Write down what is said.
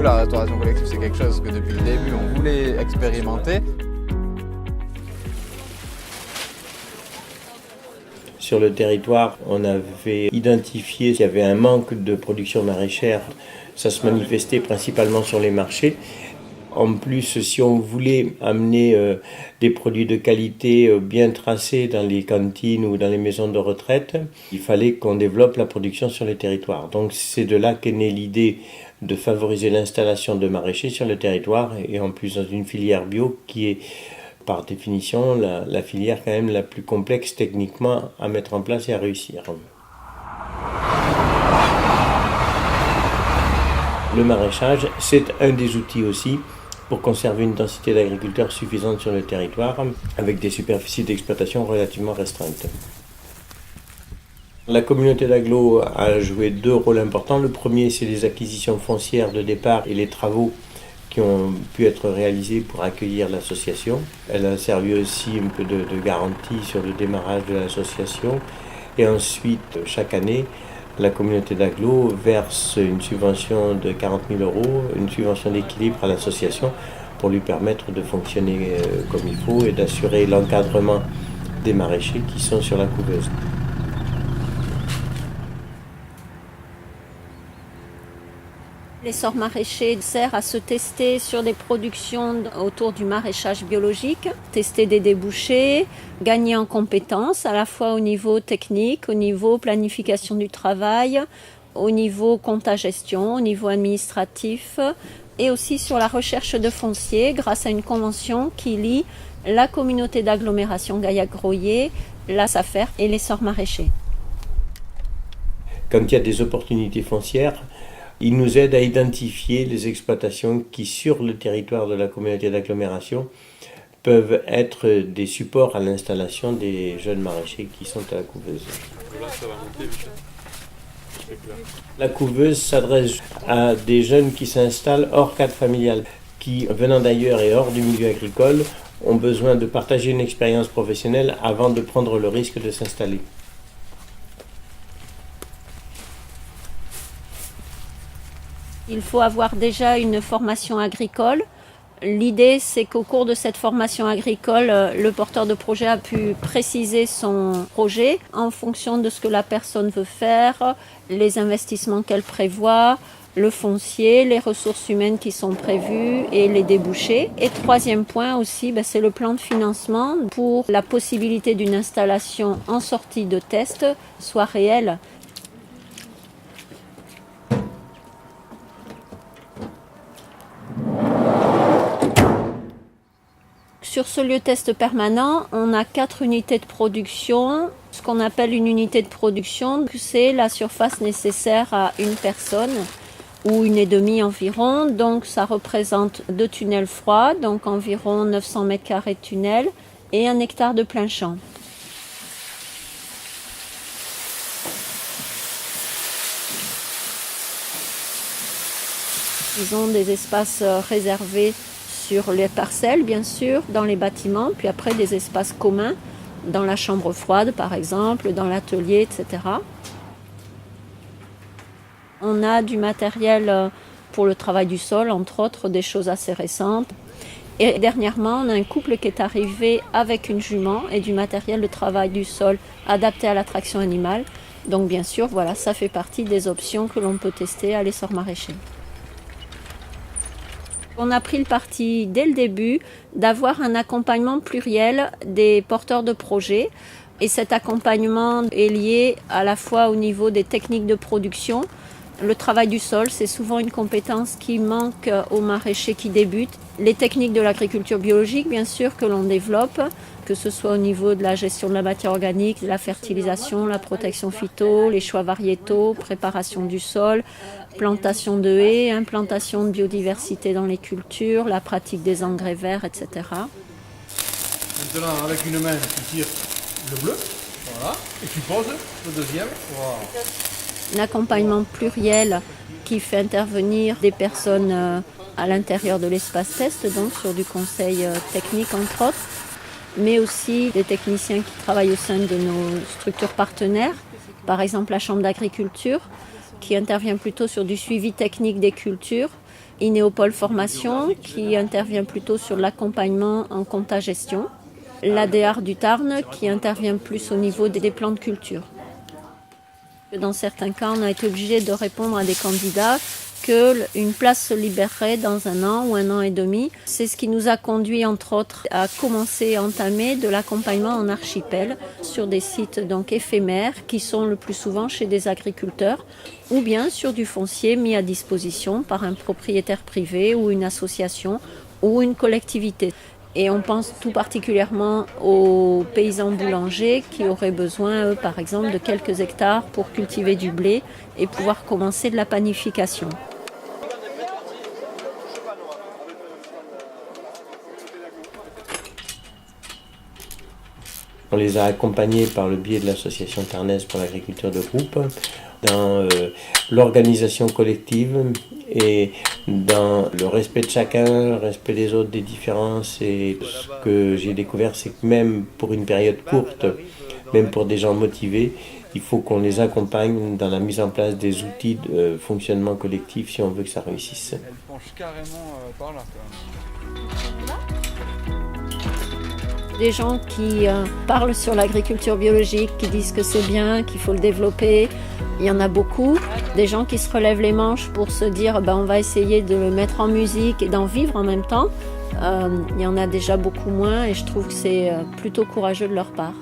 la restauration collective, c'est quelque chose que depuis le début, on voulait expérimenter. Sur le territoire, on avait identifié qu'il y avait un manque de production maraîchère. Ça se manifestait principalement sur les marchés. En plus, si on voulait amener des produits de qualité bien tracés dans les cantines ou dans les maisons de retraite, il fallait qu'on développe la production sur les territoires. Donc c'est de là qu'est née l'idée de favoriser l'installation de maraîchers sur le territoire et en plus dans une filière bio qui est par définition la filière quand même la plus complexe techniquement à mettre en place et à réussir. Le maraîchage, c'est un des outils aussi pour conserver une densité d'agriculteurs suffisante sur le territoire avec des superficies d'exploitation relativement restreintes. La communauté d'agglo a joué deux rôles importants. Le premier, c'est les acquisitions foncières de départ et les travaux qui ont pu être réalisés pour accueillir l'association. Elle a servi aussi un peu de garantie sur le démarrage de l'association. Et ensuite, chaque année, la communauté d'agglo verse une subvention de 40 000 €, une subvention d'équilibre à l'association pour lui permettre de fonctionner comme il faut et d'assurer l'encadrement des maraîchers qui sont sur la couveuse. L'essor maraîcher sert à se tester sur des productions autour du maraîchage biologique, tester des débouchés, gagner en compétences à la fois au niveau technique, au niveau planification du travail, au niveau compta-gestion, au niveau administratif et aussi sur la recherche de foncier grâce à une convention qui lie la communauté d'agglomération Gaillac-Groyer, la SAFER et l'essor maraîcher. Quand il y a des opportunités foncières, il nous aide à identifier les exploitations qui, sur le territoire de la communauté d'agglomération, peuvent être des supports à l'installation des jeunes maraîchers qui sont à la couveuse. La couveuse s'adresse à des jeunes qui s'installent hors cadre familial, qui, venant d'ailleurs et hors du milieu agricole, ont besoin de partager une expérience professionnelle avant de prendre le risque de s'installer. Il faut avoir déjà une formation agricole. L'idée, c'est qu'au cours de cette formation agricole, le porteur de projet a pu préciser son projet en fonction de ce que la personne veut faire, les investissements qu'elle prévoit, le foncier, les ressources humaines qui sont prévues et les débouchés. Et troisième point aussi, c'est le plan de financement pour la possibilité d'une installation en sortie de test soit réelle. Sur ce lieu test permanent, on a 4 unités de production. Ce qu'on appelle une unité de production, c'est la surface nécessaire à une personne ou 1,5 environ. Donc ça représente 2 tunnels froids, donc environ 900 m² de tunnel et 1 hectare de plein champ. Ils ont des espaces réservés sur les parcelles, bien sûr, dans les bâtiments, puis après des espaces communs, dans la chambre froide, par exemple, dans l'atelier, etc. On a du matériel pour le travail du sol, entre autres, des choses assez récentes. Et dernièrement, on a un couple qui est arrivé avec une jument et du matériel de travail du sol adapté à l'attraction animale. Donc, bien sûr, voilà, ça fait partie des options que l'on peut tester à l'essor maraîcher. On a pris le parti dès le début d'avoir un accompagnement pluriel des porteurs de projets. Et cet accompagnement est lié à la fois au niveau des techniques de production. Le travail du sol, c'est souvent une compétence qui manque aux maraîchers qui débutent. Les techniques de l'agriculture biologique, bien sûr, que l'on développe, que ce soit au niveau de la gestion de la matière organique, de la fertilisation, la protection phyto, les choix variétaux, préparation du sol, plantation de haies, implantation de biodiversité dans les cultures, la pratique des engrais verts, etc. Maintenant, avec une main, tu tires le bleu, voilà, et tu poses le deuxième. Voilà. Un accompagnement pluriel qui fait intervenir des personnes à l'intérieur de l'espace test, donc sur du conseil technique entre autres, mais aussi des techniciens qui travaillent au sein de nos structures partenaires, par exemple la Chambre d'agriculture, qui intervient plutôt sur du suivi technique des cultures, Inéopole Formation qui intervient plutôt sur l'accompagnement en compta-gestion. L'ADR du Tarn qui intervient plus au niveau des plans de culture. Dans certains cas, on a été obligé de répondre à des candidats qu'une place se libérerait dans 1 an ou 1 an et demi. C'est ce qui nous a conduit, entre autres, à commencer à entamer de l'accompagnement en archipel sur des sites donc éphémères qui sont le plus souvent chez des agriculteurs ou bien sur du foncier mis à disposition par un propriétaire privé ou une association ou une collectivité. Et on pense tout particulièrement aux paysans boulangers qui auraient besoin, eux, par exemple, de quelques hectares pour cultiver du blé et pouvoir commencer de la panification. On les a accompagnés par le biais de l'association Tarnaise pour l'agriculture de groupe dans l'organisation collective et dans le respect de chacun, le respect des autres, des différences. Et ce que j'ai découvert, c'est que même pour une période courte, même pour des gens motivés, il faut qu'on les accompagne dans la mise en place des outils de fonctionnement collectif si on veut que ça réussisse. Elle penche carrément par là quand même. Des gens qui parlent sur l'agriculture biologique, qui disent que c'est bien, qu'il faut le développer, il y en a beaucoup. Des gens qui se relèvent les manches pour se dire on va essayer de le mettre en musique et d'en vivre en même temps. Il y en a déjà beaucoup moins et je trouve que c'est plutôt courageux de leur part.